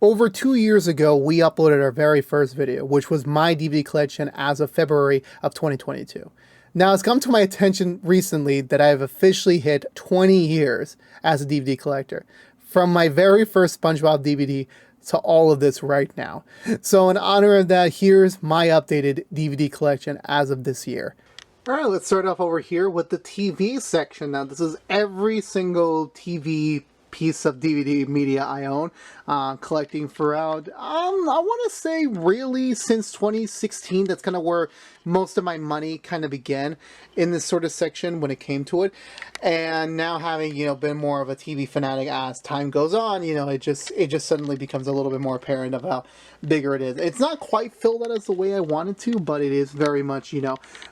Over 2 years ago, we uploaded our very first video, which was my DVD collection as of February of 2022. Now, it's come to my attention recently that I have officially hit 20 years as a DVD collector, from my very first SpongeBob DVD to all of this right now. So in honor of that, here's my updated DVD collection as of this year. Alright, let's start off over here with the TV section. Now, this is every single TV piece of DVD media I own, collecting throughout, I want to say really since 2016. That's kind of where most of my money kind of began in this sort of section when it came to it. And now having, been more of a TV fanatic as time goes on, it just suddenly becomes a little bit more apparent of how bigger it is. It's not quite filled out as the way I wanted to, but it is very much,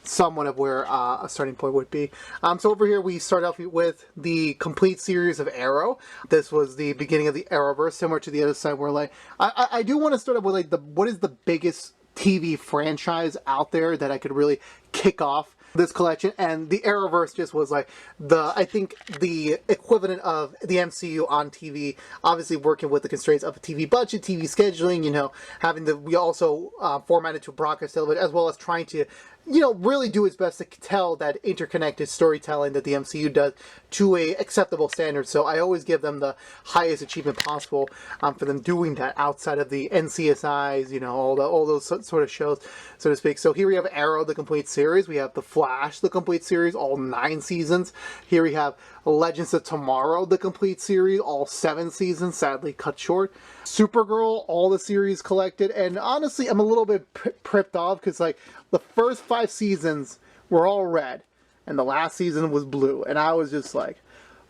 somewhat of where a starting point would be. So over here we start off with the complete series of Arrow. This was the beginning of the Arrowverse, similar to the other side where, like, I do want to start off with, like, what is the biggest TV franchise out there that I could really kick off this collection, and the Arrowverse just was like I think the equivalent of the MCU on TV, obviously working with the constraints of a TV budget, TV scheduling, having we also formatted to broadcast television, as well as trying to really do its best to tell that interconnected storytelling that the MCU does to a acceptable standard. So I always give them the highest achievement possible for them doing that outside of the NCSIs, all those sort of shows, so to speak. So here we have Arrow, the complete series. We have The Flash, the complete series, all 9 seasons. Here we have Legends of Tomorrow, the complete series, all 7 seasons, sadly cut short. Supergirl, all the series collected. And honestly, I'm a little bit pripped off because, like, the first 5 seasons were all red, and the last season was blue. And I was just like,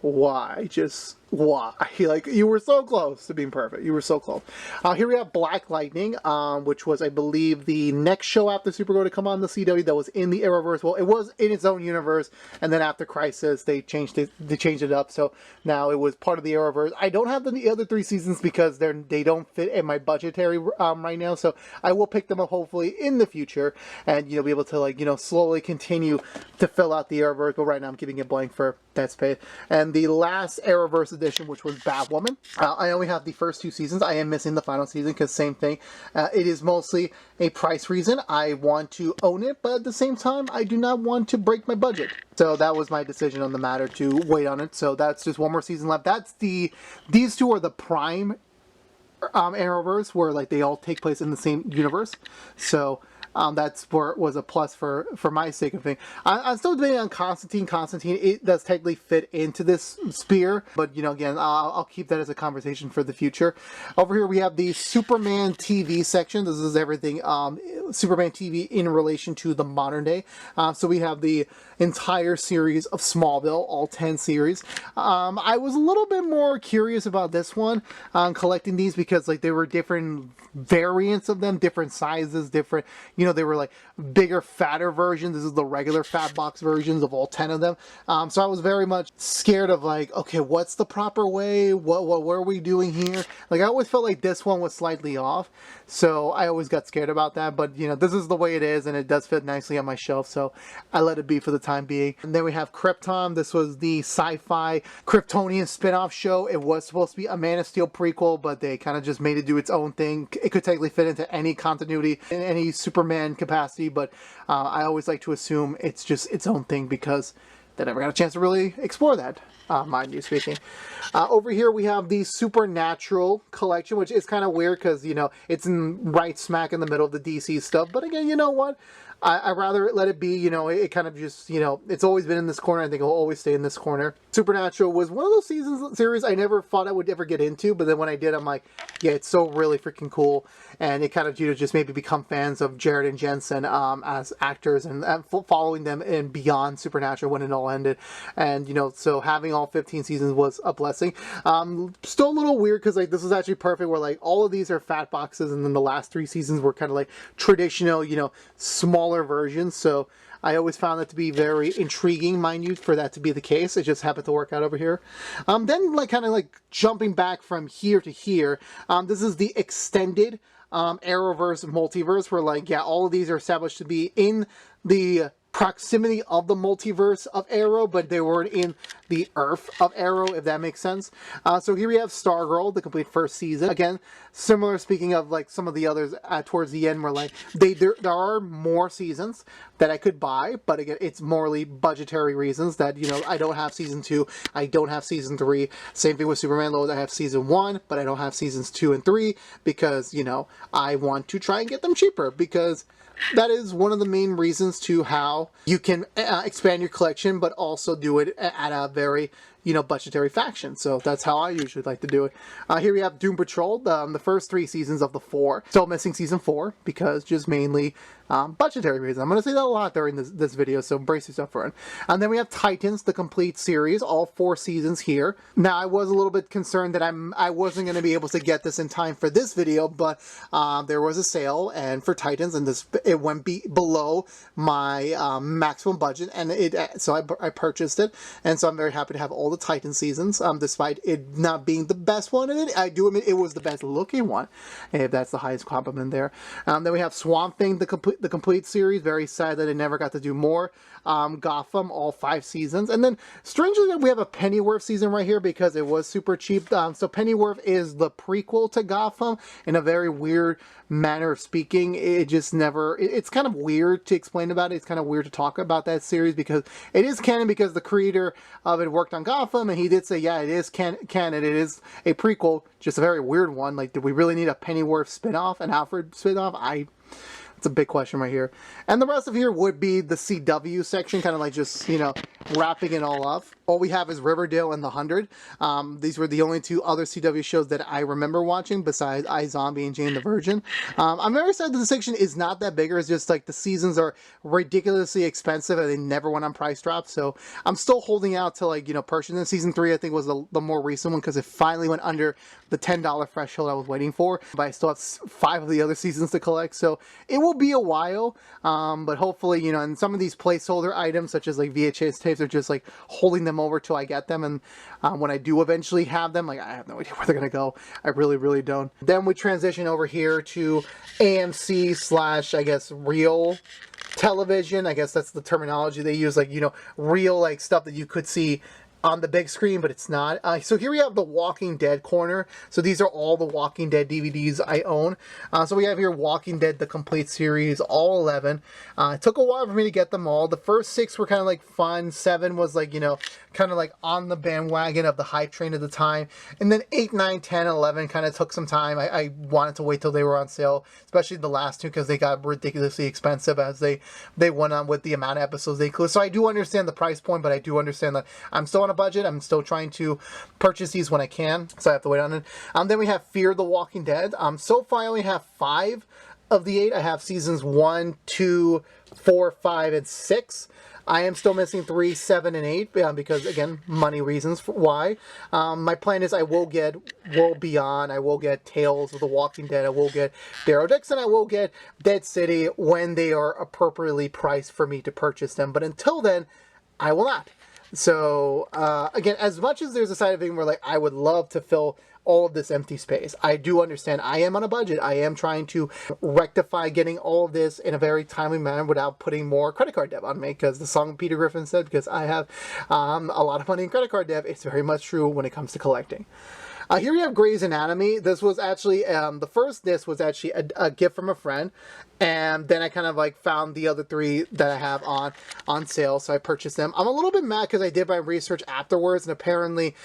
why? Just why? Like, you were so close to being perfect. You were so close. Here we have Black Lightning, which was, I believe, the next show after Supergirl to come on the CW that was in the Arrowverse. Well, it was in its own universe, and then after Crisis, they changed it up. So now it was part of the Arrowverse. I don't have the other 3 seasons because they don't fit in my budgetary right now. So I will pick them up hopefully in the future, and be able to, like, slowly continue to fill out the Arrowverse. But right now I'm keeping it blank for that space. And the last Arrowverse edition, which was Batwoman. I only have the first 2 seasons. I am missing the final season because same thing. It is mostly a price reason. I want to own it, but at the same time, I do not want to break my budget. So that was my decision on the matter, to wait on it. So that's just one more season left. These 2 are the prime Arrowverse, where, like, they all take place in the same universe. So that's where it was a plus for my sake of thing. I'm still debating on Constantine. It does technically fit into this sphere, but again, I'll keep that as a conversation for the future. Over here we have the Superman TV section. This is everything Superman TV in relation to the modern day. So we have the entire series of Smallville, all 10 series. I was a little bit more curious about this one, collecting these, because, like, there were different variants of them, different sizes, different, they were like bigger, fatter versions. This is the regular fat box versions of all 10 of them. So I was very much scared of, like, okay, what's the proper way? What are we doing here? Like, I always felt like this one was slightly off. So I always got scared about that. But, this is the way it is, and it does fit nicely on my shelf. So I let it be for the time being. And then we have Krypton. This was the sci-fi Kryptonian spin-off show. It was supposed to be a Man of Steel prequel, but they kind of just made it do its own thing. It could technically fit into any continuity, in any Superman capacity, but I always like to assume it's just its own thing because they never got a chance to really explore that, mind you speaking. Over here we have the Supernatural collection, which is kind of weird because, it's right smack in the middle of the DC stuff. But again, you know what? I'd rather let it be. It kind of just, it's always been in this corner. I think it'll always stay in this corner. Supernatural was one of those series I never thought I would ever get into, but then when I did, I'm like, yeah, it's so really freaking cool. And it kind of, just made me become fans of Jared and Jensen as actors, and following them in beyond Supernatural when it all ended. And, so having all 15 seasons was a blessing. Still a little weird because, like, this is actually perfect where, like, all of these are fat boxes, and then the last 3 seasons were kind of like traditional, small versions. So I always found that to be very intriguing, mind you, for that to be the case. It just happened to work out over here. Then, like, kind of like jumping back from here to here, this is the extended Arrowverse multiverse, where, like, yeah, all of these are established to be in the proximity of the multiverse of Arrow, but they weren't in the Earth of Arrow, if that makes sense. So here we have Stargirl, the complete first season. Again, similar, speaking of like some of the others towards the end, where like there are more seasons that I could buy, but again, it's morally budgetary reasons that, you know, I don't have season 2, I don't have season 3. Same thing with Superman Lois, I have season 1, but I don't have seasons 2 and 3 because, you know, I want to try and get them cheaper, because that is one of the main reasons to how you can expand your collection, but also do it at a very, you know, budgetary faction. So that's how I usually like to do it. Here we have Doom Patrol, the first 3 seasons of the 4. Still missing season 4 because just mainly budgetary reasons. I'm going to say that a lot during this video, so brace yourself for it. And then we have Titans, the complete series, all 4 seasons here. Now, I was a little bit concerned that I wasn't going to be able to get this in time for this video, but there was a sale and for Titans, and it went below my maximum budget, and so I purchased it, and so I'm very happy to have all the Titan seasons, despite it not being the best one in it. I do admit it was the best looking one, if that's the highest compliment there. Then we have Swamp Thing, the complete series. Very sad that I never got to do more. Gotham, all 5 seasons. And then, strangely, we have a Pennyworth season right here because it was super cheap. So Pennyworth is the prequel to Gotham in a very weird manner of speaking. It just never... It's kind of weird to explain about it. It's kind of weird to talk about that series because it is canon, because the creator of it worked on Gotham, and he did say, yeah, it is canon. It is a prequel, just a very weird one. Like, did we really need a Pennyworth spinoff, an Alfred spinoff? It's a big question right here. And the rest of here would be the CW section, kind of like just, you know, wrapping it all up. All we have is Riverdale and The 100. These were the only 2 other CW shows that I remember watching besides iZombie and Jane the Virgin. I'm very sad that the section is not that bigger. It's just like the seasons are ridiculously expensive and they never went on price drops. So I'm still holding out to, like, you know, purchasing. Season 3 I think was the more recent one because it finally went under the $10 threshold I was waiting for. But I still have 5 of the other seasons to collect. So it will be a while, but hopefully, you know, and some of these placeholder items such as like VHS tapes are just like holding them over till I get them, and when I do eventually have them, like, I have no idea where they're gonna go. I really don't. Then we transition over here to AMC / I guess real television. I guess that's the terminology they use, like, you know, real, like, stuff that you could see on the big screen, but it's not. So here we have the Walking Dead corner. So these are all the Walking Dead DVDs I own. So we have here Walking Dead, the complete series, all 11. It took a while for me to get them all. The first 6 were kind of like fun. 7 was like, you know, kind of like on the bandwagon of the hype train at the time. And then 8, 9, 10, 11 kind of took some time. I wanted to wait till they were on sale, especially the last 2, because they got ridiculously expensive as they went on with the amount of episodes they include. So I do understand the price point, but I do understand that I'm still on a budget. I'm still trying to purchase these when I can, so I have to wait on it. Then we have Fear the Walking Dead. So far I only have 5 of the 8. I have seasons 1, 2, 4, 5, and 6. I am still missing 3, 7, and 8 because, again, money reasons for why. My plan is I will get World Beyond, I will get Tales of the Walking Dead, I will get Daryl Dixon, I will get Dead City when they are appropriately priced for me to purchase them. But until then, I will not. So, again, as much as there's a side of it where, like, I would love to fill all of this empty space, I do understand I am on a budget. I am trying to rectify getting all of this in a very timely manner without putting more credit card debt on me, because the song Peter Griffin said, because I have a lot of money in credit card debt, it's very much true when it comes to collecting. Here we have Grey's Anatomy. This was actually, the first disc was actually a gift from a friend. And then I kind of like found the other 3 that I have on sale. So I purchased them. I'm a little bit mad because I did my research afterwards. And apparently,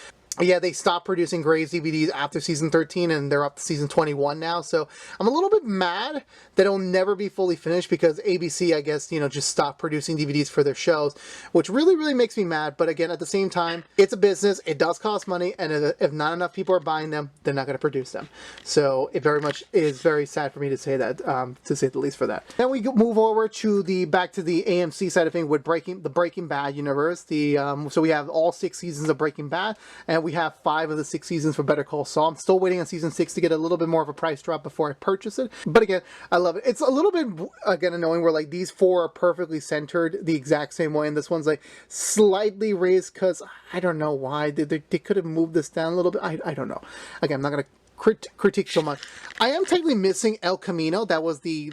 yeah, they stopped producing Grey's DVDs after season 13, and they're up to season 21 now. So I'm a little bit mad that it'll never be fully finished because ABC, I guess, you know, just stopped producing DVDs for their shows, which really makes me mad. But again, at the same time, it's a business. It does cost money, and if not enough people are buying them, they're not going to produce them. So it very much is very sad for me to say that, to say the least for that. Then we move over to back to the AMC side of things with the Breaking Bad universe. So we have all 6 seasons of Breaking Bad, and we have 5 of the 6 seasons for Better Call Saul. I'm still waiting on season 6 to get a little bit more of a price drop before I purchase it. But again, I love it. It's a little bit, again, annoying where like these 4 are perfectly centered the exact same way, and this one's like slightly raised because I don't know why. They could have moved this down a little bit. I don't know. Again, I'm not going to critique so much. I am technically missing El Camino. That was the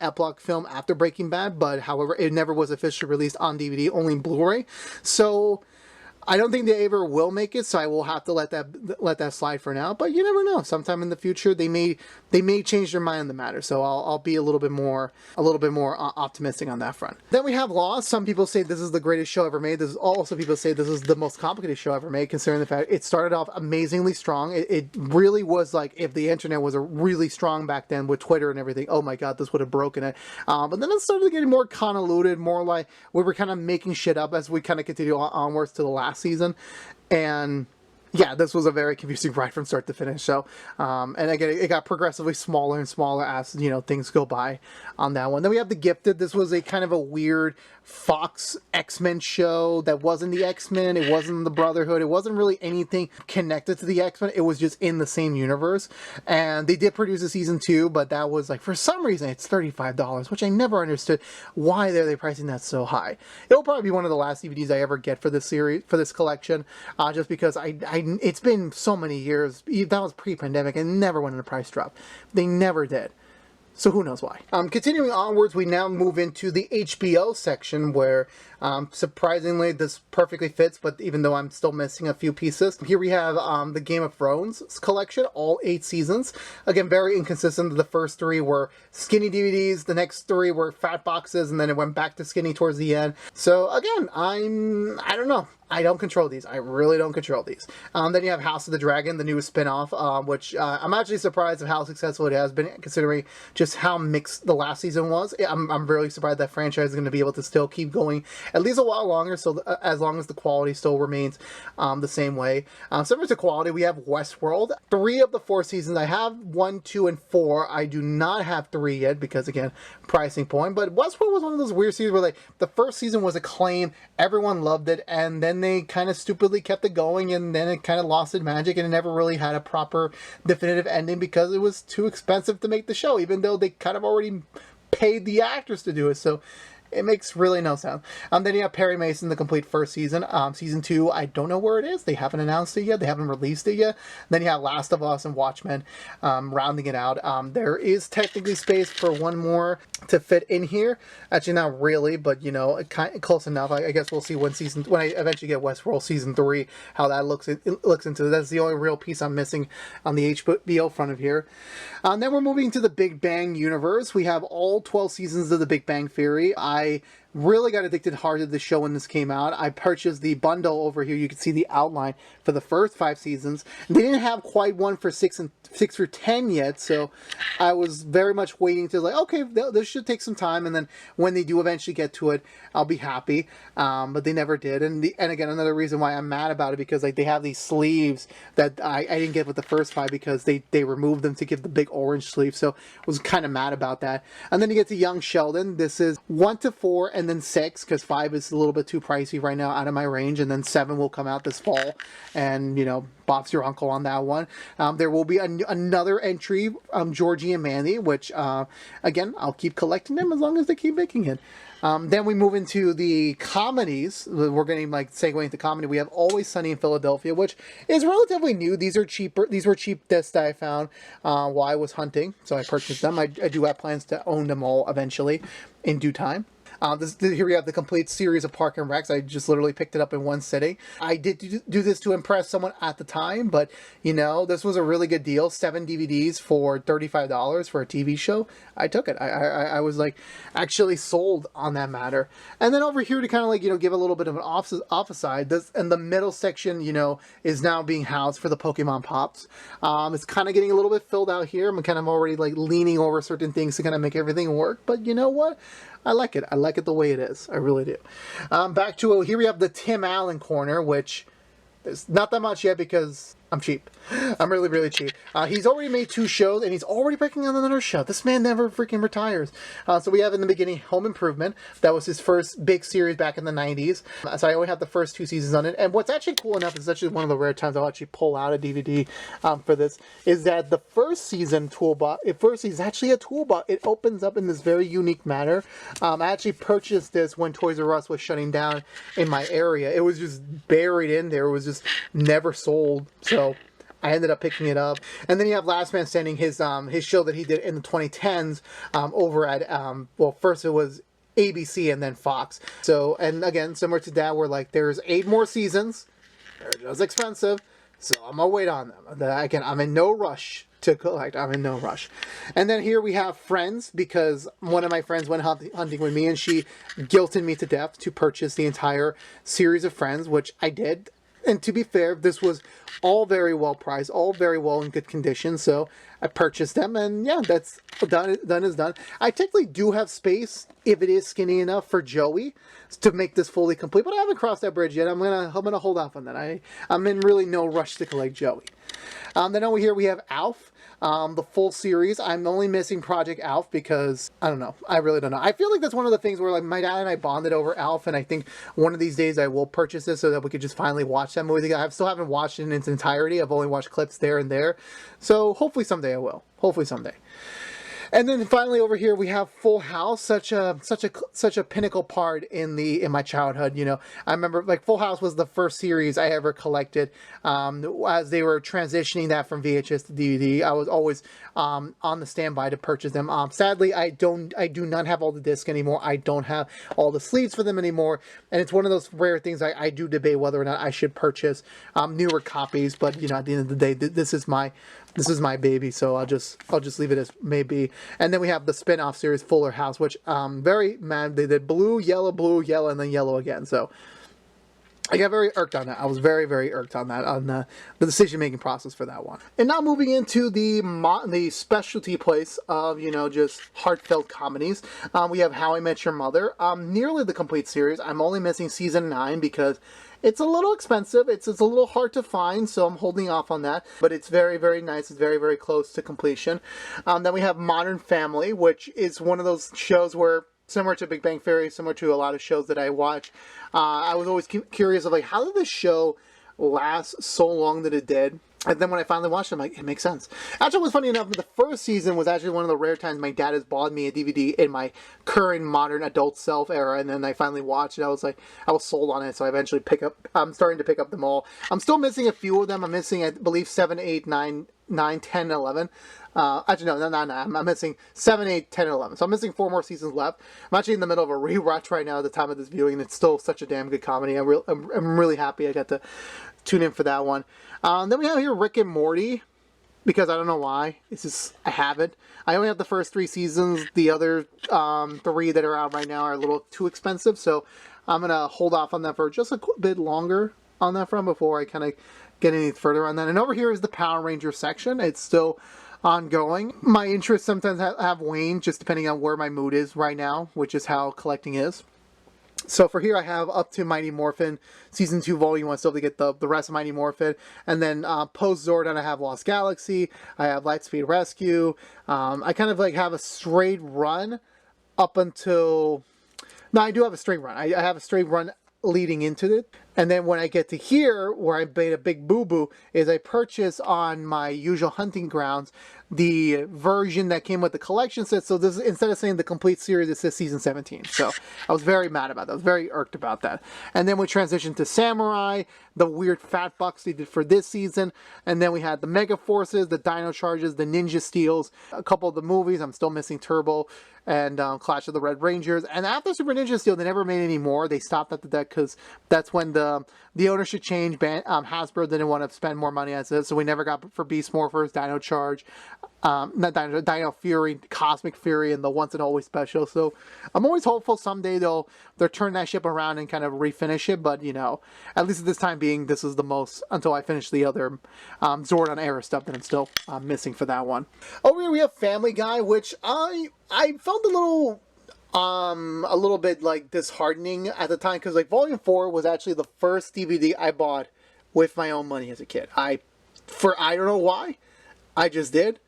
epilogue film after Breaking Bad, but however, it never was officially released on DVD, only Blu-ray. So I don't think they ever will make it, so I will have to let that slide for now. But you never know. Sometime in the future, they may change their mind on the matter. So I'll be a little bit more optimistic on that front. Then we have Lost. Some people say this is the greatest show ever made. There's also people say this is the most complicated show ever made, considering the fact it started off amazingly strong. It really was like if the internet was a really strong back then with Twitter and everything. Oh my God, this would have broken it. But then it started getting more convoluted, more like we were kind of making shit up as we kind of continue onwards to the last season. And yeah, this was a very confusing ride from start to finish. So, and again, it got progressively smaller and smaller as, you know, things go by on that one. Then we have The Gifted. This was a kind of a weird Fox X-Men show that wasn't the X-Men. It wasn't the Brotherhood. It wasn't really anything connected to the X-Men. It was just in the same universe. And they did produce a season 2, but that was like, for some reason, it's $35, which I never understood. Why are they pricing that so high? It'll probably be one of the last DVDs I ever get for this series, for this collection, just because it's been so many years. That was pre-pandemic and never went in a price drop. They never did. So who knows why. Continuing onwards, we now move into the HBO section where, surprisingly, this perfectly fits, but even though I'm still missing a few pieces. Here we have the Game of Thrones collection, all 8 seasons. Again, very inconsistent. The first 3 were skinny DVDs, the next 3 were fat boxes, and then it went back to skinny towards the end. So again, I don't know. I don't control these. I really don't control these. Then you have House of the Dragon, the newest spin-off, which I'm actually surprised of how successful it has been, considering just how mixed the last season was. I'm really surprised that franchise is going to be able to still keep going at least a while longer, so as long as the quality still remains the same way. Similar to quality, we have Westworld. 3 of the 4 seasons. I have 1, 2, and 4. I do not have 3 yet because, again, pricing point. But Westworld was one of those weird seasons where, like, the first season was acclaimed, everyone loved it, and then they kind of stupidly kept it going, and then it kind of lost its magic, and it never really had a proper definitive ending because it was too expensive to make the show, even though they kind of already paid the actors to do it. So it makes really no sense. Then you have Perry Mason, the complete first season. Season 2, I don't know where it is. They haven't announced it yet. They haven't released it yet. Then you have Last of Us and Watchmen rounding it out. There is technically space for one more to fit in here. Actually, not really, but, you know, close enough. I guess we'll see when I eventually get Westworld Season 3, how that looks into it. That's the only real piece I'm missing on the HBO front of here. Then we're moving to the Big Bang universe. We have all 12 seasons of the Big Bang Theory. I really got addicted hard to the show when this came out. I purchased the bundle over here. You can see the outline for the first 5 seasons. They didn't have quite one for 6 through 10 yet, so I was very much waiting to, like, okay, this should take some time, and then when they do eventually get to it, I'll be happy. But they never did, and again, another reason why I'm mad about it, because like they have these sleeves that I didn't get with the first 5 because they removed them to give the big orange sleeve, so I was kind of mad about that. And then you get to Young Sheldon. This is 1 to 4 and then 6, because 5 is a little bit too pricey right now, out of my range, and then 7 will come out this fall, and, you know, Bob's your uncle on that one. There will be another entry, Georgie and Mandy, which, again, I'll keep collecting them as long as they keep making it. Then we move into the comedies. We're getting, like, segueing into comedy. We have Always Sunny in Philadelphia, which is relatively new. These are cheaper. These were cheap discs that I found while I was hunting, so I purchased them. I do have plans to own them all eventually in due time. Here we have the complete series of Park and Recs. I just literally picked it up in one sitting. I did do this to impress someone at the time, but, you know, this was a really good deal. 7 DVDs for $35 for a TV show. I took it. I was, like, actually sold on that matter. And then over here to kind of, like, you know, give a little bit of an off side, and the middle section, you know, is now being housed for the Pokemon Pops. It's kind of getting a little bit filled out here. I'm kind of already, like, leaning over certain things to kind of make everything work, but you know what? I like it. I like it the way it is. I really do. Back to, here we have the Tim Allen corner, which there's not that much yet because I'm cheap. I'm really, really cheap. He's already made 2 shows, and he's already breaking on another show. This man never freaking retires. So we have in the beginning Home Improvement. That was his first big series back in the 90s. So I only have the first 2 seasons on it. And what's actually cool enough, is actually one of the rare times I'll actually pull out a DVD for this, is that the first season toolbox, is actually a toolbox. It opens up in this very unique manner. I actually purchased this when Toys R Us was shutting down in my area. It was just buried in there. It was just never sold. So I ended up picking it up. And then you have Last Man Standing, his show that he did in the 2010s over at well, first it was ABC and then Fox. So, and again, similar to that, where like there's 8 more seasons. They're just expensive, so I'm gonna wait on them. Again, I'm in no rush to collect. I'm in no rush. And then here we have Friends, because one of my friends went hunting with me and she guilted me to death to purchase the entire series of Friends, which I did. And to be fair, this was all very well priced, all very well in good condition. So I purchased them, and yeah, that's done. Done is done. I technically do have space if it is skinny enough for Joey to make this fully complete, but I haven't crossed that bridge yet. I'm gonna hold off on that. I'm in really no rush to collect Joey. Then over here we have Alf. The full series. I'm only missing Project Alf because, I don't know. I really don't know. I feel like that's one of the things where like my dad and I bonded over Alf, and I think one of these days I will purchase this so that we could just finally watch that movie together. I still haven't watched it in its entirety. I've only watched clips there and there. So hopefully someday I will. Hopefully someday. And then finally over here we have Full House, such a pinnacle part in my childhood. You know, I remember like Full House was the first series I ever collected. As they were transitioning that from VHS to DVD, I was always on the standby to purchase them. Sadly, I do not have all the discs anymore. I don't have all the sleeves for them anymore, and it's one of those rare things I do debate whether or not I should purchase newer copies. But you know, at the end of the day, this is my baby, so I'll just leave it as maybe. And then we have the spin-off series Fuller House, which very mad. They did blue, yellow, and then yellow again. So I got very irked on that. I was very, very irked on that, on the decision-making process for that one. And now moving into the specialty place of, you know, just heartfelt comedies. We have How I Met Your Mother. Nearly the complete series. I'm only missing season 9 because it's a little expensive. It's a little hard to find, so I'm holding off on that. But it's very, very nice. It's very, very close to completion. Then we have Modern Family, which is one of those shows where, similar to Big Bang Theory, similar to a lot of shows that I watch, I was always curious of like, how did this show last so long that it did? And then when I finally watched it, I'm like, it makes sense. Actually, what's funny enough, the first season was actually one of the rare times my dad has bought me a DVD in my current modern adult self era, and then I finally watched it. I was sold on it, so I eventually I'm starting to pick up them all. I'm still missing a few of them. I'm missing, I believe, 7, 8, 9, 10, 11. Actually, no, I'm missing 7, 8, 10, 11. So I'm missing 4 more seasons left. I'm actually in the middle of a rewatch right now at the time of this viewing, and it's still such a damn good comedy. I'm really happy I got to tune in for that one. Then we have here Rick and Morty, because I don't know why. It's just, I have it. I only have the first 3 seasons. The other 3 that are out right now are a little too expensive, so I'm going to hold off on that for just a bit longer on that front before I kind of get any further on that. And over here is the Power Ranger section. It's still ongoing. My interests sometimes have waned, just depending on where my mood is right now, which is how collecting is. So for here I have up to Mighty Morphin Season 2 Volume 1, still to get the rest of Mighty Morphin. And then post Zordon I have Lost Galaxy, I have Lightspeed Rescue. I kind of like have a straight run up until... No, I do have a straight run. I have a straight run leading into it. And then when I get to here, where I made a big boo-boo, is I purchased on my usual hunting grounds the version that came with the collection set. So this, instead of saying the complete series, it says season 17. So I was very mad about that. I was very irked about that. And then we transitioned to Samurai, the weird fat bucks they did for this season. And then we had the Mega Forces, the Dino Charges, the Ninja Steels, a couple of the movies. I'm still missing Turbo and Clash of the Red Rangers. And after Super Ninja Steel, they never made any more. They stopped at that because that's when the ownership changed. Hasbro didn't want to spend more money on it, so we never got for Beast Morphers, Dino Charge, not Dino Fury, Cosmic Fury, and the Once and Always Special. So I'm always hopeful someday they'll turn that ship around and kind of refinish it. But you know, at least at this time being, this is the most until I finish the other Zordon era stuff that I'm still missing for that one. Over here we have Family Guy, which I felt a little bit like disheartening at the time, because like Volume 4 was actually the first DVD I bought with my own money as a kid. I don't know why, I just did,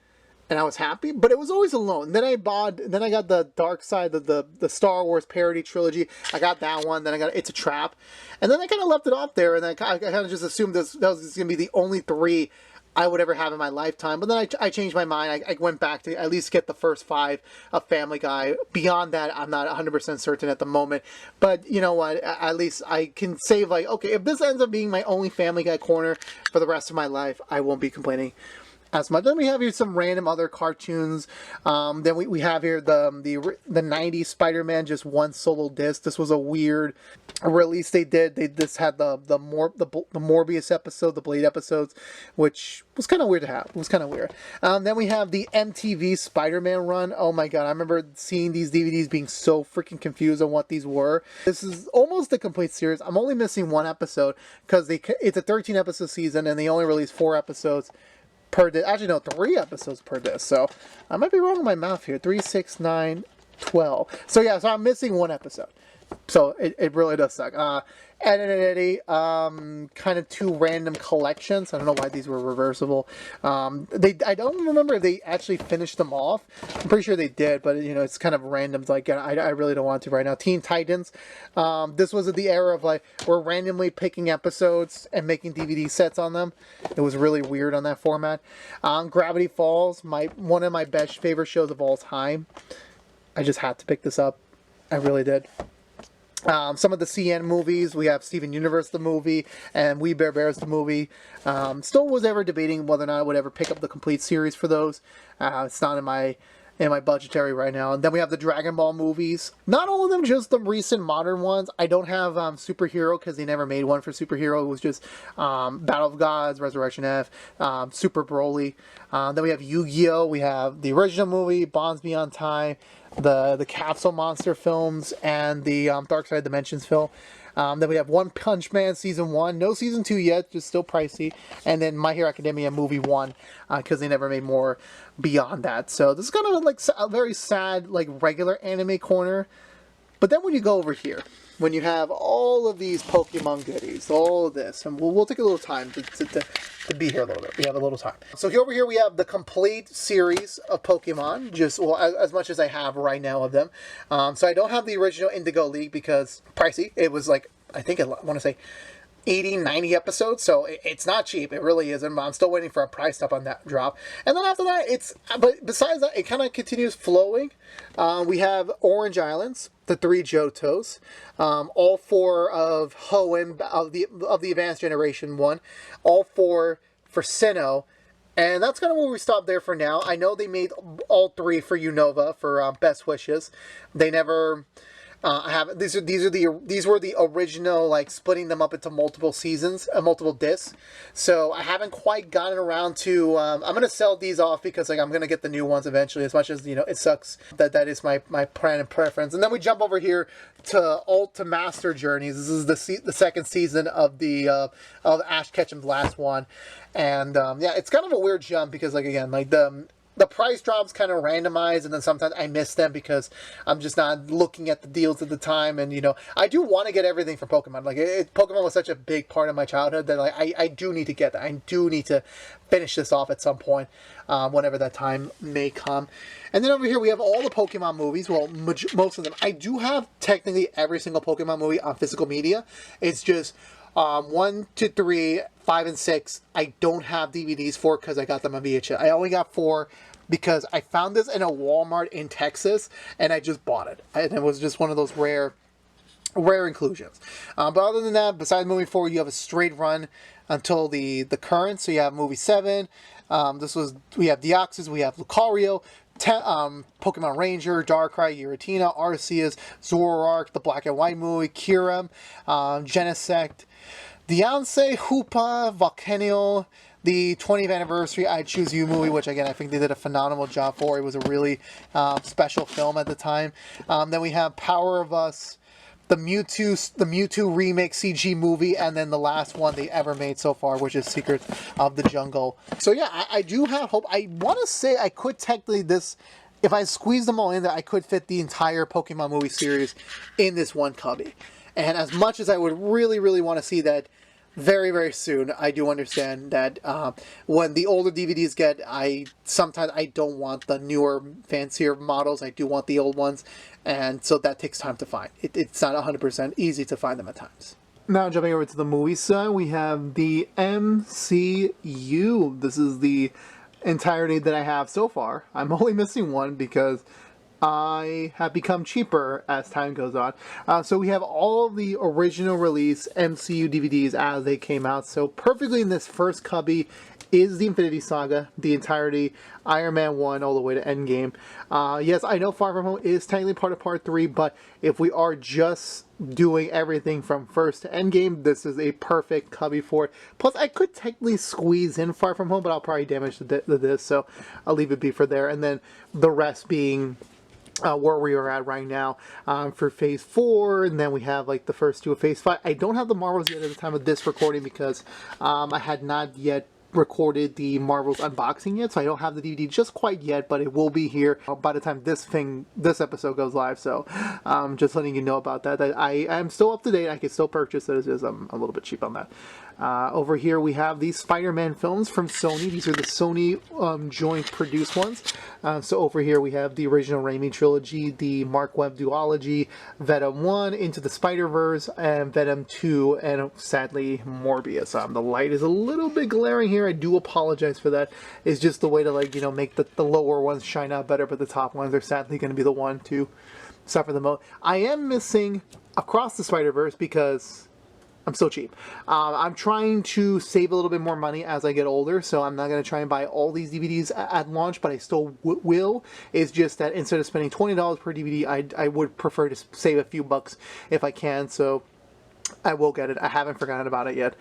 and I was happy, but it was always alone. Then I got the Dark Side of the Star Wars parody trilogy. I got that one. Then I got It's a Trap, and then I kind of left it off there, and I kind of just assumed that was going to be the only 3 I would ever have in my lifetime. But then I changed my mind. I went back to at least get the first 5 of Family Guy. Beyond that, I'm not 100% certain at the moment. But you know what? At least I can say, like, okay, if this ends up being my only Family Guy corner for the rest of my life, I won't be complaining as much. Then we have here some random other cartoons. Then we have here the 90s Spider-Man, just one solo disc. This was a weird release they did. This had the Morbius episode, the Blade episodes, which was kind of weird to have. It was kind of weird. Then we have the MTV Spider-Man run. Oh my god, I remember seeing these DVDs being so freaking confused on what these were. This is almost a complete series. I'm only missing one episode because it's a 13 episode season and they only released 4 episodes per disc. Actually, no, 3 episodes per disc. So I might be wrong with my math here. 3, 6, 9, 12. So yeah, so I'm missing 1 episode. So it really does suck. Ed, Edd n Eddy, kind of 2 random collections. I don't know why these were reversible. I don't remember if they actually finished them off. I'm pretty sure they did, but you know, it's kind of random. Like I really don't want to right now. Teen Titans. This was the era of like we're randomly picking episodes and making DVD sets on them. It was really weird on that format. Gravity Falls, one of my best favorite shows of all time. I just had to pick this up. I really did. Some of the CN movies, we have Steven Universe the movie and We Bare Bears the movie. Still was ever debating whether or not I would ever pick up the complete series for those. It's not in my budgetary right now. And then we have the Dragon Ball movies. Not all of them, just the recent modern ones. I don't have Superhero because they never made one for Superhero. It was just Battle of Gods, Resurrection F, Super Broly. Then we have Yu-Gi-Oh! We have the original movie, Bonds Beyond Time, the Capsule Monster films, and the Dark Side Dimensions film. Then we have One Punch Man Season 1. No Season 2 yet, just still pricey. And then My Hero Academia Movie 1, because they never made more beyond that. So this is kind of like a very sad, like regular anime corner. But then when you go over here, when you have all of these Pokemon goodies, all of this, and we'll take a little time to be here a little bit. We have a little time. So over here we have the complete series of Pokemon, just well as much as I have right now of them. So I don't have the original Indigo League because pricey. It was like, I think I want to say 80, 90 episodes, so it's not cheap. It really isn't. I'm still waiting for a price up on that drop. And then after that, but besides that, it kind of continues flowing. We have Orange Islands, the 3 Johtos, all 4 of Hoenn of the Advanced Generation 1, all 4 for Sinnoh. And that's kind of where we stop there for now. I know they made all 3 for Unova for Best Wishes. They never these were the original, like splitting them up into multiple seasons, multiple discs. So I haven't quite gotten around to. I'm gonna sell these off because like I'm gonna get the new ones eventually. As much as you know, it sucks that is my plan and preference. And then we jump over here to Master Journeys. This is the second season of Ash Ketchum's last one, and yeah, it's kind of a weird jump because like again like the price drops kind of randomized, and then sometimes I miss them because I'm just not looking at the deals at the time. And, you know, I do want to get everything from Pokemon. Like, Pokemon was such a big part of my childhood that like, I do need to get that. I do need to finish this off at some point, whenever that time may come. And then over here we have all the Pokemon movies. Well, most of them. I do have technically every single Pokemon movie on physical media. It's just 1, 2, 3, 5, and 6. I don't have DVDs for because I got them on VHS. I only got 4 because I found this in a Walmart in Texas and I just bought it. And it was just one of those rare inclusions. But other than that, besides movie 4, you have a straight run until the current. So you have movie 7. We have Deoxys, we have Lucario, Pokemon Ranger, Darkrai, Giratina, Arceus, Zoroark, the Black and White movie, Kyurem, Genesect, Deoncé, Hoopa, Volcanion, the 20th anniversary I Choose You movie, which again I think they did a phenomenal job for. It was a really special film at the time. Then we have Power of Us, the Mewtwo remake CG movie, and then the last one they ever made so far, which is Secrets of the Jungle. So yeah, I do have hope. I want to say I could technically if I squeeze them all in there, I could fit the entire Pokemon movie series in this one cubby. And as much as I would really, really want to see that very, very soon, I do understand that when the older DVDs get, sometimes I don't want the newer, fancier models. I do want the old ones, and so that takes time to find. It's not 100% easy to find them at times. Now jumping over to the movie side, we have the MCU. This is the entirety that I have so far. I'm only missing one because I have become cheaper as time goes on. So we have all the original release MCU DVDs as they came out. So perfectly in this first cubby is the Infinity Saga, the entirety, Iron Man 1 all the way to Endgame. Yes, I know Far From Home is technically part of Part 3, but if we are just doing everything from first to Endgame, this is a perfect cubby for it. Plus, I could technically squeeze in Far From Home, but I'll probably damage the disc, so I'll leave it be for there. And then the rest being where we are at right now for Phase 4, and then we have like the first two of Phase 5. I don't have the Marvels yet at the time of this recording because I had not yet recorded the Marvels unboxing yet, so I don't have the DVD just quite yet, but it will be here by the time this episode goes live. So just letting you know about that I am still up to date. I can still purchase it. It's just I'm a little bit cheap on that. Over here we have these Spider-Man films from Sony. These are the Sony joint produced ones. So over here we have the original Raimi trilogy, the Mark Webb duology, Venom 1, Into the Spider-Verse, and Venom 2, and sadly Morbius. The light is a little bit glaring here. I do apologize for that. It's just the way to, like, you know, make the lower ones shine out better, but the top ones are sadly going to be the one to suffer the most. I am missing Across the Spider-Verse because I'm still cheap. I'm trying to save a little bit more money as I get older, so I'm not going to try and buy all these DVDs at launch, but I still will. It's just that instead of spending $20 per DVD, I would prefer to save a few bucks if I can, so I will get it. I haven't forgotten about it yet.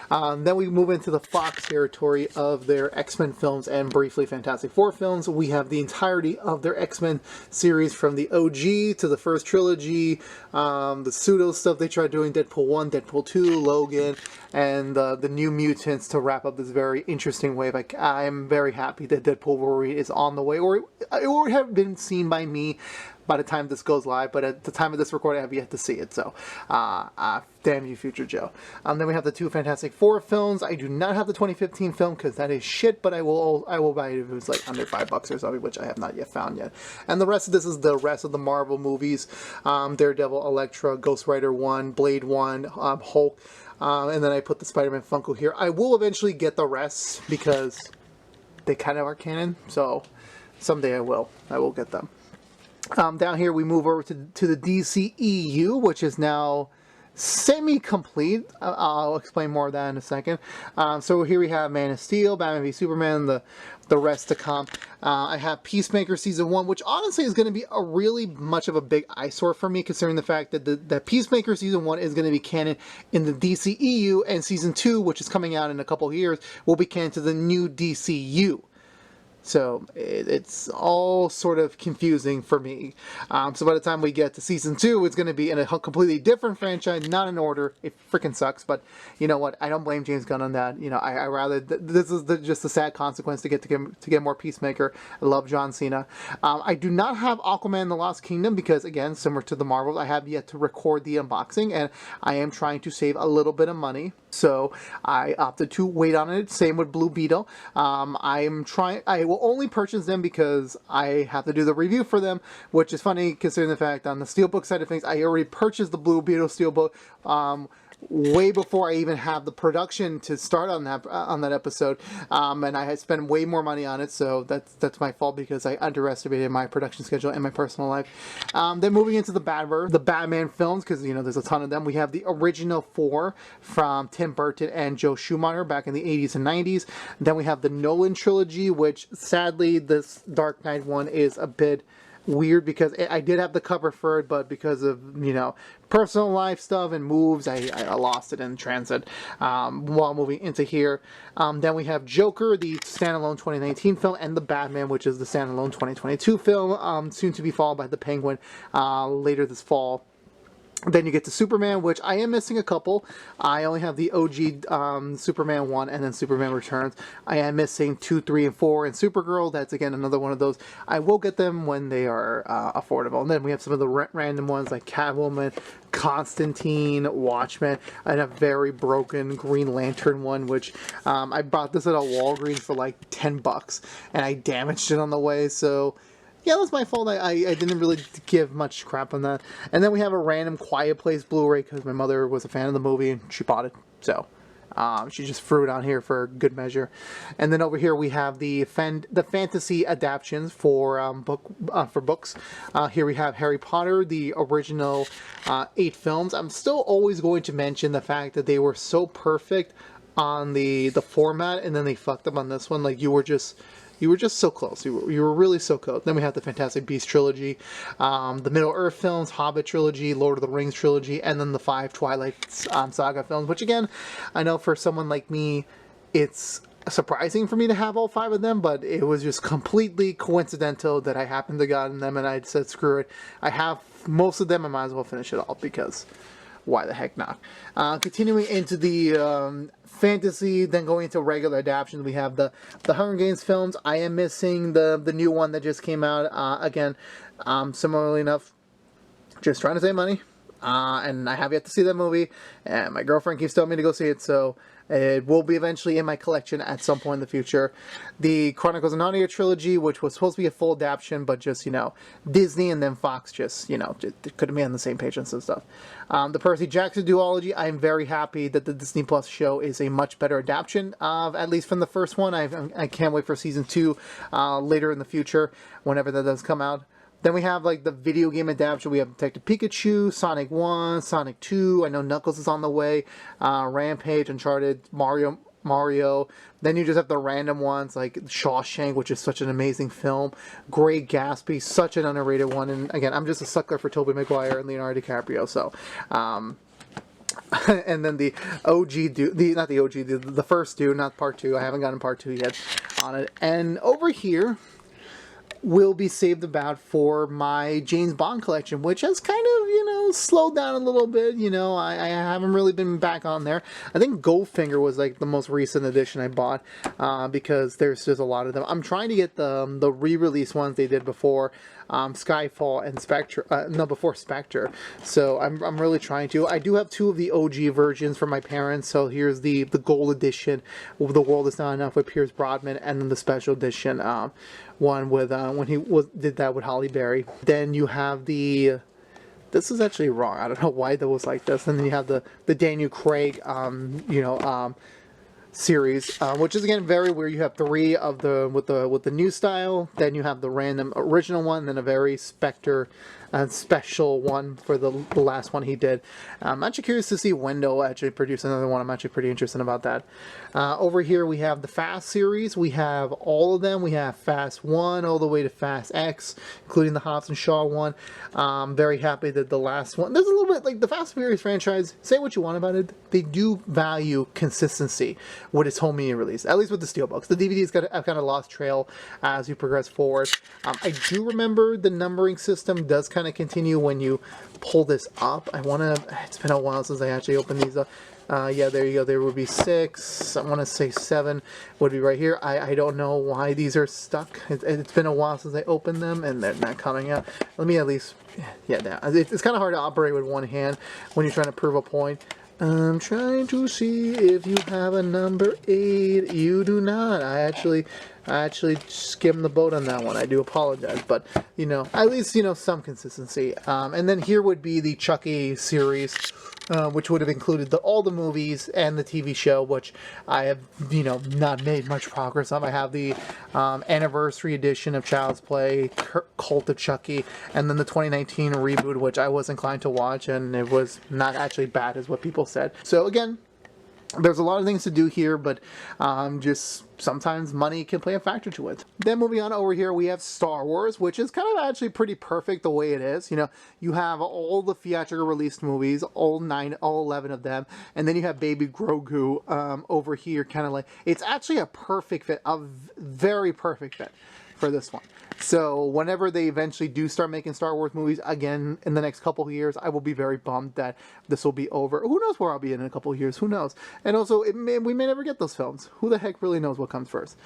Then we move into the Fox territory of their X-Men films and briefly Fantastic Four films. We have the entirety of their X-Men series from the OG to the first trilogy, the pseudo stuff they tried doing, Deadpool 1, Deadpool 2, Logan, and the New Mutants to wrap up this very interesting wave. I'm very happy that Deadpool Wolverine is on the way, or it would have been seen by me by the time this goes live, but at the time of this recording I have yet to see it, so damn you, Future Joe. Then we have the two Fantastic Four films. I do not have the 2015 film because that is shit, but I will buy it if it was like under $5 or something, which I have not yet found yet. And the rest of this is the rest of the Marvel movies, Daredevil, Elektra, Ghost Rider 1, Blade 1, Hulk, and then I put the Spider-Man Funko here. I will eventually get the rest because they kind of are canon, so someday I will get them. Down here we move over to the DCEU, which is now semi-complete. I'll explain more of that in a second. So here we have Man of Steel, Batman v Superman, the rest to come. I have Peacemaker Season 1, which honestly is going to be a really much of a big eyesore for me, considering the fact that the Peacemaker Season 1 is going to be canon in the DCEU, and Season 2, which is coming out in a couple of years, will be canon to the new DCU. So it's all sort of confusing for me. So by the time we get to Season 2, it's going to be in a completely different franchise, not in order. It freaking sucks, but you know what? I don't blame James Gunn on that. You know, I rather... this is just a sad consequence to get more Peacemaker. I love John Cena. I do not have Aquaman The Lost Kingdom because, again, similar to the Marvels, I have yet to record the unboxing, and I am trying to save a little bit of money. So I opted to wait on it. Same with Blue Beetle. I will only purchase them because I have to do the review for them, which is funny considering the fact on the Steelbook side of things, I already purchased the Blue Beetle Steelbook way before I even have the production to start on that episode, and I had spent way more money on it, so that's my fault because I underestimated my production schedule and my personal life. Then moving into the Batman films, because you know there's a ton of them. We have the original 4 from Tim Burton and Joe Schumacher back in the 80s and 90s. Then we have the Nolan trilogy, which sadly this Dark Knight one is a bit weird because I did have the cover for it, but because of, you know, personal life stuff and moves, I lost it in transit while moving into here. Then we have Joker, the standalone 2019 film, and The Batman, which is the standalone 2022 film, soon to be followed by The Penguin later this fall. Then you get to Superman, which I am missing a couple. I only have the OG Superman 1 and then Superman Returns. I am missing 2, 3, and 4, and Supergirl. That's, again, another one of those. I will get them when they are affordable. And then we have some of the random ones like Catwoman, Constantine, Watchmen, and a very broken Green Lantern one, which I bought this at a Walgreens for like $10, and I damaged it on the way, so... yeah, that's my fault. I didn't really give much crap on that. And then we have a random Quiet Place Blu-ray because my mother was a fan of the movie and she bought it. So she just threw it on here for good measure. And then over here we have the fantasy adaptations for books. Here we have Harry Potter, the original 8 films. I'm still always going to mention the fact that they were so perfect on the format, and then they fucked up on this one. Like, you were just so close. You were really so close. Then we have the Fantastic Beasts trilogy, the Middle Earth films, Hobbit trilogy, Lord of the Rings trilogy, and then the 5 Twilight Saga films, which again, I know for someone like me, it's surprising for me to have all 5 of them, but it was just completely coincidental that I happened to gotten them, and I said, screw it. I have most of them, I might as well finish it all, because why the heck not? Continuing into the fantasy, then going into regular adaptations, we have the Hunger Games films. I am missing the new one that just came out. Again, similarly enough, just trying to save money. And I have yet to see that movie, and my girlfriend keeps telling me to go see it, so it will be eventually in my collection at some point in the future. The Chronicles of Narnia trilogy, which was supposed to be a full adaptation, but just, Disney and then Fox just, couldn't be on the same page and some stuff. The Percy Jackson duology, I'm very happy that the Disney Plus show is a much better adaptation of, at least from the first one. I can't wait for season 2 later in the future, whenever that does come out. Then we have, like, the video game adaptation. We have Detective Pikachu, Sonic 1, Sonic 2. I know Knuckles is on the way. Rampage, Uncharted, Mario. Then you just have the random ones, like Shawshank, which is such an amazing film. Great Gatsby, such an underrated one. And, again, I'm just a sucker for Tobey Maguire and Leonardo DiCaprio, so... and then the OG Dune, not the OG, the first Dune, not part 2. I haven't gotten part 2 yet on it. And over here will be saved about for my James Bond collection, which has kind of, slowed down a little bit. I haven't really been back on there. I think Goldfinger was like the most recent edition I bought, because there's just a lot of them. I'm trying to get the re-release ones they did before Skyfall and Spectre, before Spectre. So I'm really trying to. I do have 2 of the OG versions for my parents. So here's the gold edition, The World Is Not Enough with Pierce Brosnan, and then the special edition one with when he did that with Halle Berry. Then you have the... This is actually wrong. I don't know why that was like this. And then you have the Daniel Craig, series, which is again very weird. You have 3 of the with the new style. Then you have the random original one. Then a very Spectre special one for the last one he did. I'm actually curious to see Wendell actually produce another one. I'm actually pretty interested about that. Over here we have the Fast series. We have all of them. We have Fast 1 all the way to Fast X, including the Hobbs and Shaw one. Very happy that the last one, there's a little bit like the Fast and Furious franchise, say what you want about it, they do value consistency with its home media release, at least with the Steelbooks. The DVD's I've kind of lost trail as you progress forward. I do remember the numbering system does kind of continue when you pull this up. It's been a while since I actually opened these up. Yeah, there you go. There would be 6. I want to say 7 would be right here. I don't know why these are stuck. It's been a while since I opened them, and they're not coming out. Let me at least... Yeah, it's kind of hard to operate with one hand when you're trying to prove a point. I'm trying to see if you have a number 8. You do not. I actually skimmed the boat on that one. I do apologize, but at least some consistency. And then here would be the Chucky series, which would have included all the movies and the TV show, which I have not made much progress on. I have the anniversary edition of Child's Play, Cult of Chucky, and then the 2019 reboot, which I was inclined to watch, and it was not actually bad as what people said. So again, there's a lot of things to do here, but just sometimes money can play a factor to it. Then moving on over here, we have Star Wars, which is kind of actually pretty perfect the way it is. You have all the theatrical released movies, all 11 of them, and then you have Baby Grogu over here, kind of like, it's actually a perfect fit, a very perfect fit for this one. So whenever they eventually do start making Star Wars movies again in the next couple of years, I will be very bummed that this will be over. Who knows where I'll be in a couple of years? Who knows? And also, we may never get those films. Who the heck really knows what comes first?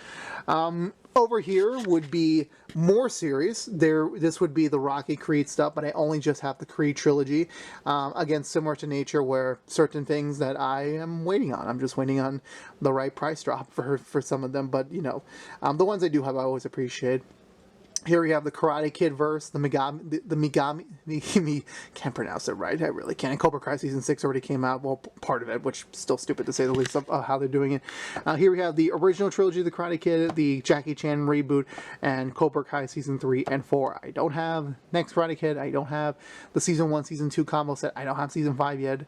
Over here would be more series. This would be the Rocky Creed stuff, but I only just have the Creed trilogy. Again, similar to Nature, where certain things that I am waiting on. I'm just waiting on the right price drop for some of them, but the ones I do have, I always appreciate. Here we have the Karate Kid verse, the Megami, can't pronounce it right, I really can't. Cobra Kai Season 6 already came out, well, part of it, which is still stupid to say the least of how they're doing it. Here we have the original trilogy of the Karate Kid, the Jackie Chan reboot, and Cobra Kai Season 3 and 4. I don't have Next Karate Kid, I don't have the Season 1, Season 2 combo set, I don't have Season 5 yet.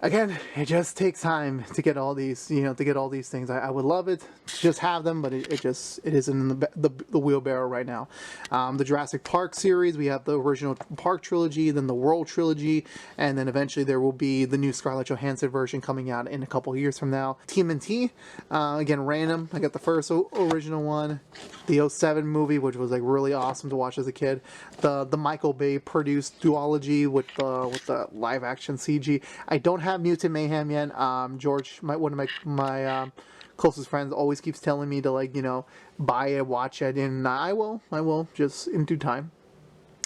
Again, it just takes time to get all these, to get all these things. I would love it to just have them, but it isn't in the wheelbarrow right now. The Jurassic Park series, we have the original Park trilogy, then the World trilogy, and then eventually there will be the new Scarlett Johansson version coming out in a couple years from now. TMNT, again, random. I got the first original one, the '07 movie, which was like really awesome to watch as a kid. The Michael Bay produced duology with the live action CG. I don't have Mutant Mayhem yet. George, one of my closest friends, always keeps telling me to buy it, watch it, and I will just in due time.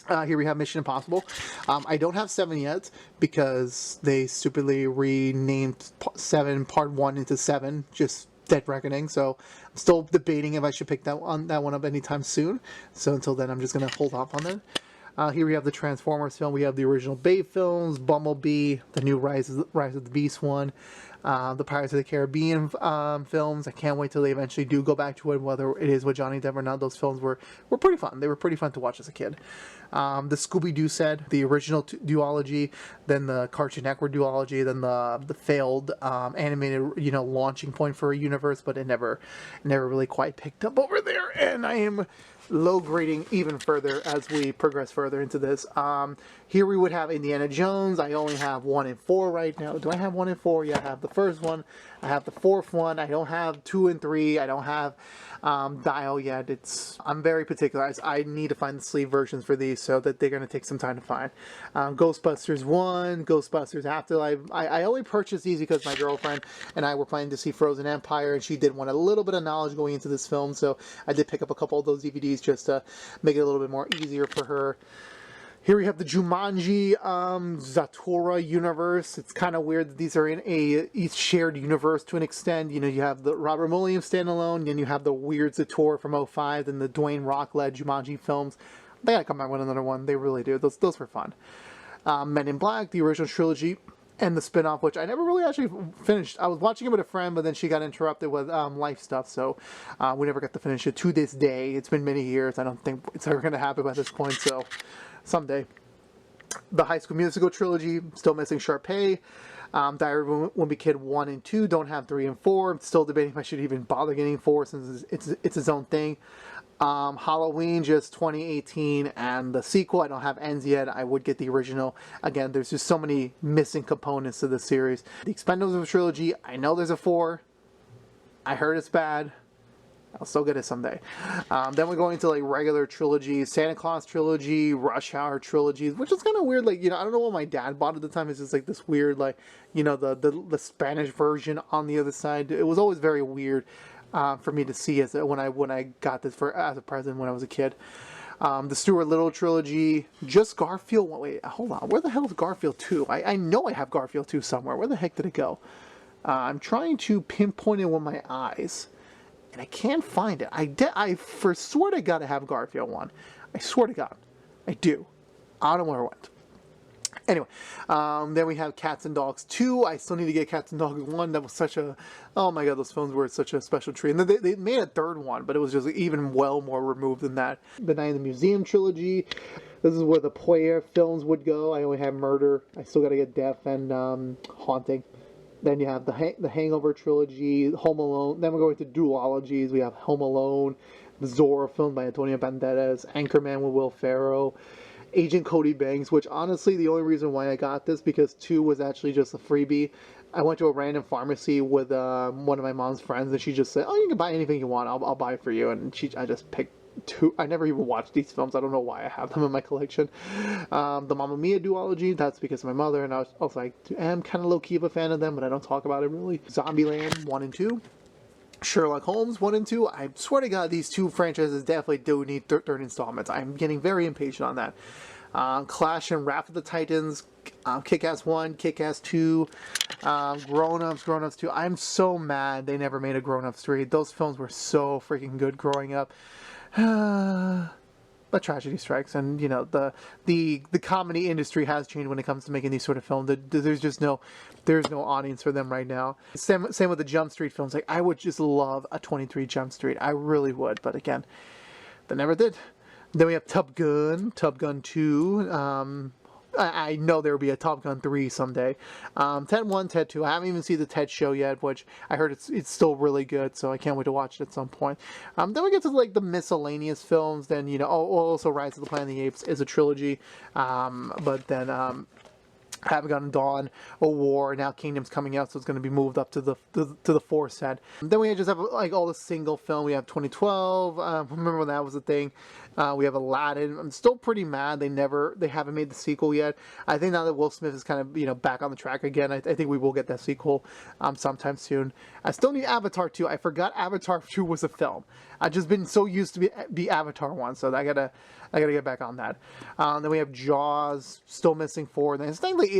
Here we have Mission Impossible. I don't have 7 yet because they stupidly renamed 7 Part 1 into 7, just Dead Reckoning. So I'm still debating if I should pick that one up anytime soon. So until then, I'm just gonna hold off on that. Here we have the Transformers film. We have the original Bay films, Bumblebee, the new Rise of the Beast one, the Pirates of the Caribbean films. I can't wait till they eventually do go back to it, whether it is with Johnny Depp or not. Those films were pretty fun. They were pretty fun to watch as a kid. The Scooby-Doo set, the original duology, then the Cartoon Network duology, then the failed animated launching point for a universe, but it never really quite picked up over there, and I am low grading even further as we progress further into this. Here we would have Indiana Jones. I only have 1 and 4 right now. Do I have 1 and 4? Yeah, I have the first one. I have the fourth one. I don't have 2 and 3. I don't have Dial yet. I'm very particular. I need to find the sleeve versions for these, so that they're going to take some time to find. Ghostbusters 1, Ghostbusters Afterlife. I only purchased these because my girlfriend and I were planning to see Frozen Empire, and she did want a little bit of knowledge going into this film, so I did pick up a couple of those DVDs just to make it a little bit more easier for her. Here we have the Jumanji Zatora universe. It's kind of weird that these are in a shared universe to an extent. You have the Robert Williams standalone, then you have the weird Zatora from '05, and the Dwayne Rock-led Jumanji films. They gotta come out with another one. They really do. Those were fun. Men in Black, the original trilogy, and the spin-off, which I never really actually finished. I was watching it with a friend, but then she got interrupted with life stuff, so we never got to finish it. To this day, it's been many years. I don't think it's ever going to happen by this point, so someday. The High School Musical trilogy, still missing Sharpay. Diary of a Wimpy Kid 1 and 2, don't have 3 and 4. I'm still debating if I should even bother getting 4 since it's its own thing. Halloween, just 2018, and the sequel, I don't have ends yet. I would get the original. Again, there's just so many missing components to the series. The Expendables trilogy, I know there's a 4. I heard it's bad. I'll still get it someday. Then we're going to regular trilogies, Santa Claus trilogy, Rush Hour trilogies, which is kind of weird. I don't know what my dad bought at the time. It's just this weird, the Spanish version on the other side. It was always very weird for me to see when I got this as a present when I was a kid. The Stuart Little trilogy, just Garfield. Wait, hold on. Where the hell is Garfield 2? I know I have Garfield 2 somewhere. Where the heck did it go? I'm trying to pinpoint it with my eyes, and I can't find it. I for swear to God I have Garfield 1. I swear to God. I do. I don't know where it went. Anyway, then we have Cats and Dogs 2. I still need to get Cats and Dogs 1. That was oh my God, those films were such a special treat. And then they made a third one, but it was just even well more removed than that. The Night in the Museum trilogy. This is where the Poyer films would go. I only have Murder. I still got to get Death and Haunting. Then you have the Hangover trilogy, Home Alone. Then we're going to duologies. We have Home Alone, the Zorro film by Antonio Banderas, Anchorman with Will Ferrell, Agent Cody Banks, which honestly, the only reason why I got this because 2 was actually just a freebie. I went to a random pharmacy with one of my mom's friends, and she just said, "Oh, you can buy anything you want. I'll buy it for you." And I just picked 2. I never even watched these films. I don't know why I have them in my collection. The Mamma Mia duology, that's because of my mother, and I was like, I'm kind of low-key of a fan of them, but I don't talk about it really. Zombieland 1 and 2. Sherlock Holmes 1 and 2. I swear to God, these 2 franchises definitely do need third installments. I'm getting very impatient on that. Clash and Wrath of the Titans, Kick-Ass 1, Kick-Ass 2, Grown-Ups 2. I'm so mad they never made a Grown-Ups 3. Those films were so freaking good growing up. a tragedy strikes, and you know the comedy industry has changed when it comes to making these sort of films. There's no audience for them right now. Same with the Jump Street films. Like I would just love a 23 Jump Street. I really would, but again, they never did. Then we have Top Gun 2. I know there will be a Top Gun 3 someday. Ted 1, Ted 2. I haven't even seen the Ted show yet, which I heard it's still really good, so I can't wait to watch it at some point. Then we get to like the miscellaneous films. Then also Rise of the Planet of the Apes is a trilogy, but then Haven't Gotten Dawn, a War, now Kingdom's coming out, so it's going to be moved up to the 4 set. Then we just have like all the single film. We have 2012. Remember when that was a thing? We have Aladdin. I'm still pretty mad they haven't made the sequel yet. I think now that Will Smith is kind of back on the track again, I think we will get that sequel sometime soon. I still need Avatar 2. I forgot Avatar 2 was a film. I've just been so used to be Avatar 1, so I gotta get back on that. Then we have Jaws, still missing 4. Then it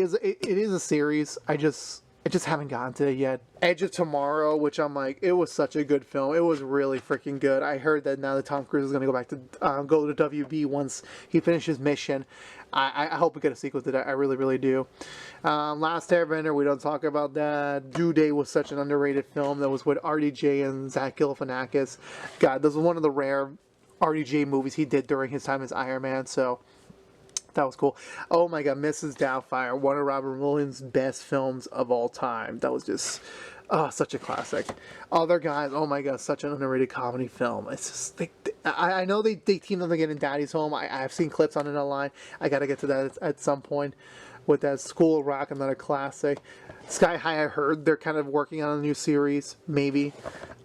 is a series. I just haven't gotten to it yet. Edge of Tomorrow, which I'm like, it was such a good film. It was really freaking good. I heard that now that Tom Cruise is going to go back to go to WB once he finishes mission. I hope we get a sequel to that. I really, really do. Last Airbender, we don't talk about that. Due Date was such an underrated film. That was with RDJ and Zach Galifianakis. God, this was one of the rare RDJ movies he did during his time as Iron Man, so that was cool. Oh my god, Mrs. Doubtfire, one of Robert Williams' best films of all time. That was just such a classic. Other Guys, oh my god, such an underrated comedy film. It's just I know they teamed up again in Daddy's Home. I've seen clips on it online. I gotta get to that at some point. With that, School of Rock, another classic. Sky High, I heard they're kind of working on a new series, maybe.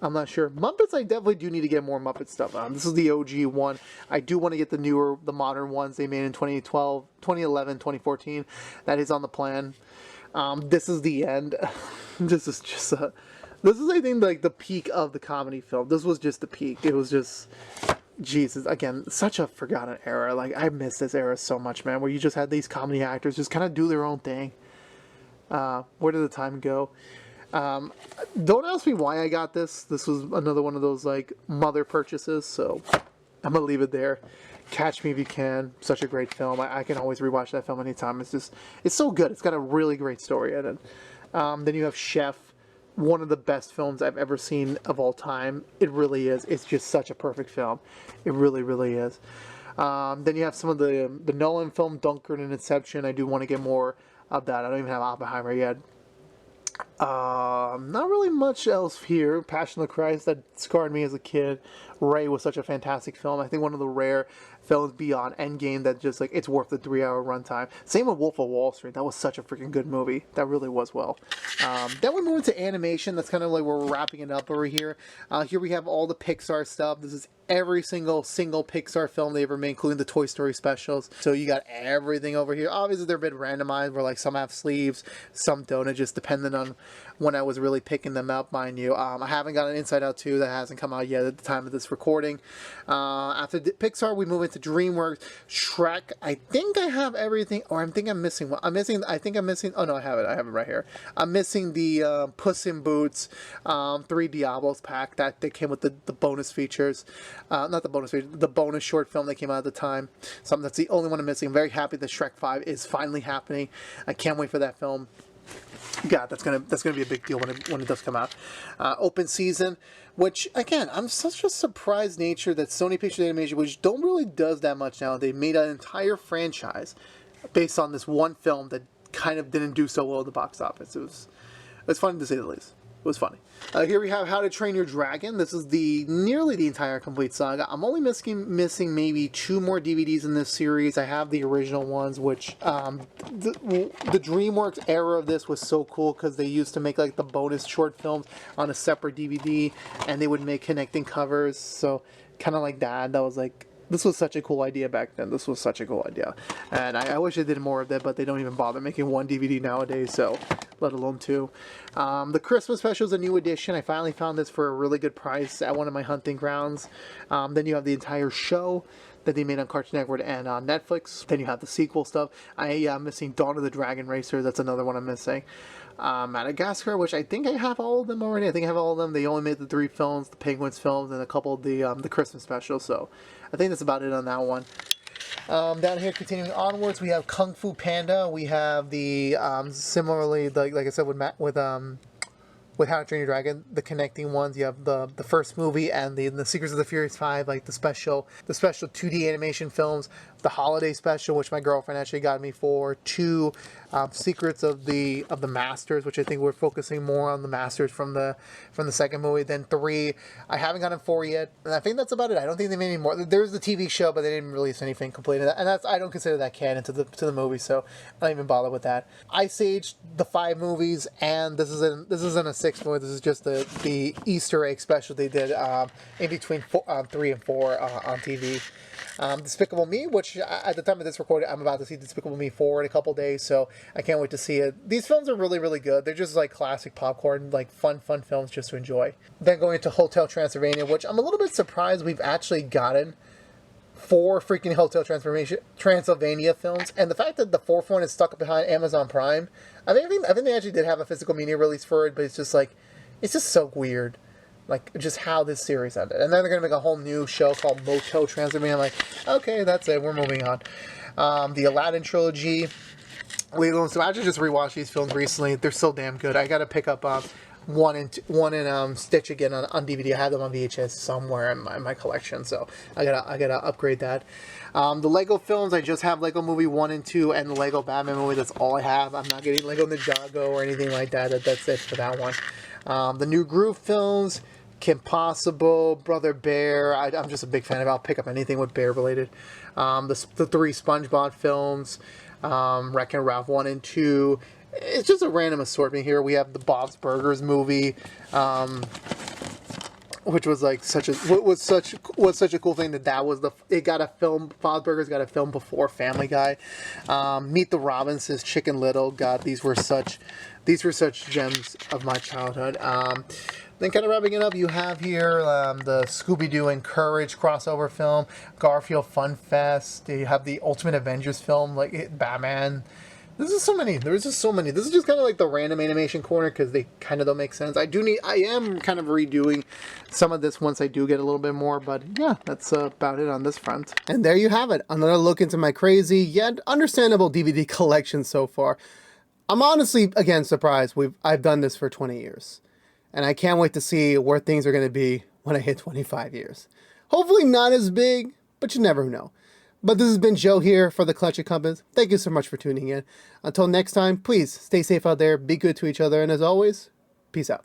I'm not sure. Muppets, I definitely do need to get more Muppet stuff. This is the OG one. I do want to get the modern ones they made in 2012, 2011, 2014. That is on the plan. This is the end. This is, I think, like the peak of the comedy film. This was just the peak. It was just... Jesus, again, such a forgotten era. Like, I miss this era so much, man, where you just had these comedy actors just kind of do their own thing. Where did the time go? Don't ask me why I got this. This was another one of those, like, mother purchases, so I'm gonna leave it there. Catch Me If You Can, such a great film. I can always rewatch that film anytime. It's so good. It's got a really great story in it. Then you have Chef. One of the best films I've ever seen of all time. It really is. It's just such a perfect film. It really, really is. Then you have some of the Nolan film, Dunkirk and Inception. I do want to get more of that. I don't even have Oppenheimer yet. Not really much else here. Passion of the Christ, that scarred me as a kid. Ray was such a fantastic film. I think one of the rare films beyond Endgame that just, like, it's worth the 3-hour runtime. Same with Wolf of Wall Street. That was such a freaking good movie. That really was well. Then we move into animation. That's kind of like where we're wrapping it up over here. Here we have all the Pixar stuff. This is every single Pixar film they ever made, including the Toy Story specials. So you got everything over here. Obviously, they're a bit randomized, where like some have sleeves, some don't. It just depended on when I was really picking them up, mind you. I haven't got an Inside Out 2 that hasn't come out yet at the time of this recording. After Pixar, we move into DreamWorks. Shrek, I think I have everything, or I think I'm missing one. Oh no, I have it right here. I'm missing the Puss in Boots 3 Diablos pack that came with the bonus features. Not the bonus feature, the bonus short film that came out at the time. So that's the only one I'm missing. I'm very happy that Shrek 5 is finally happening. I can't wait for that film. God, that's gonna be a big deal when it does come out. Open Season, which again, I'm such a surprised nature that Sony Pictures Animation, which don't really does that much now, they made an entire franchise based on this one film that kind of didn't do so well at the box office. It was funny to say the least. It was funny. Here we have How to Train Your Dragon. This is nearly the entire complete saga. I'm only missing maybe 2 more DVDs in this series. I have the original ones, which the DreamWorks era of this was so cool because they used to make like the bonus short films on a separate DVD, and they would make connecting covers. So kind of like that. That was like. This was such a cool idea back then. This was such a cool idea. And I wish they did more of that, but they don't even bother making one DVD nowadays, so let alone 2. The Christmas special is a new edition. I finally found this for a really good price at one of my hunting grounds. Then you have the entire show that they made on Cartoon Network and on Netflix. Then you have the sequel stuff. I'm missing Dawn of the Dragon Racer. That's another one I'm missing. Madagascar, which I think I have all of them already. I think I have all of them. They only made the 3 films, the Penguins films, and a couple of the Christmas specials. So I think that's about it on that one. Down here, continuing onwards, we have Kung Fu Panda. We have the similarly, like I said, with How to Train Your Dragon, the connecting ones. You have the first movie and the Secrets of the Furious 5, like the special 2D animation films, the holiday special, which my girlfriend actually got me for 2, Secrets of the Masters, which I think we're focusing more on the Masters from the second movie. Then 3, I haven't gotten 4 yet, and I think that's about it. I don't think they made any more. There's the TV show, but they didn't release anything complete, and that's, I don't consider that canon to the movie, so I don't even bother with that. Ice Age, the 5 movies, and this isn't a 6th movie. This is just the Easter egg special they did in between 3 and 4 on TV. Despicable Me, which at the time of this recording, I'm about to see Despicable Me 4 in a couple days, so I can't wait to see it. These films are really, really good. They're just like classic popcorn, like fun films just to enjoy. Then going into Hotel Transylvania, which I'm a little bit surprised we've actually gotten 4 freaking Hotel Transylvania films, and the fact that the 4th one is stuck behind Amazon Prime, I think they actually did have a physical media release for it, but it's just so weird. Like, just how this series ended. And then they're going to make a whole new show called Motel Transylvania. I'm like, okay, that's it. We're moving on. The Aladdin trilogy. So I actually just rewatched these films recently. They're so damn good. I got to pick up one in Stitch again on DVD. I have them on VHS somewhere in my collection, so I gotta upgrade that. The Lego films, I just have Lego Movie 1 and 2 and the Lego Batman movie. That's all I have. I'm not getting Lego Ninjago or anything like that. That's it for that one. The new Groove films, Kim Possible, Brother Bear. I'm just a big fan of it. I'll pick up anything with bear related. The 3 SpongeBob films, Wreck-It Ralph 1 and 2. It's just a random assortment here. We have the Bob's Burgers movie, which was like such a cool thing it got a film. Bob's Burgers got a film before Family Guy. Meet the Robinsons, Chicken Little. God, these were such gems of my childhood. Then kind of wrapping it up, you have here the Scooby-Doo and Courage crossover film, Garfield Fun Fest. You have the Ultimate Avengers film, like Batman. There's just so many. This is just kind of like the random animation corner because they kind of don't make sense. I am kind of redoing some of this once I do get a little bit more, but yeah, that's about it on this front. And there you have it. Another look into my crazy yet understandable DVD collection so far. I'm honestly, again, surprised I've done this for 20 years. And I can't wait to see where things are going to be when I hit 25 years. Hopefully not as big, but you never know. But this has been Joe here for the Collection Compass. Thank you so much for tuning in. Until next time, please stay safe out there, be good to each other, and as always, peace out.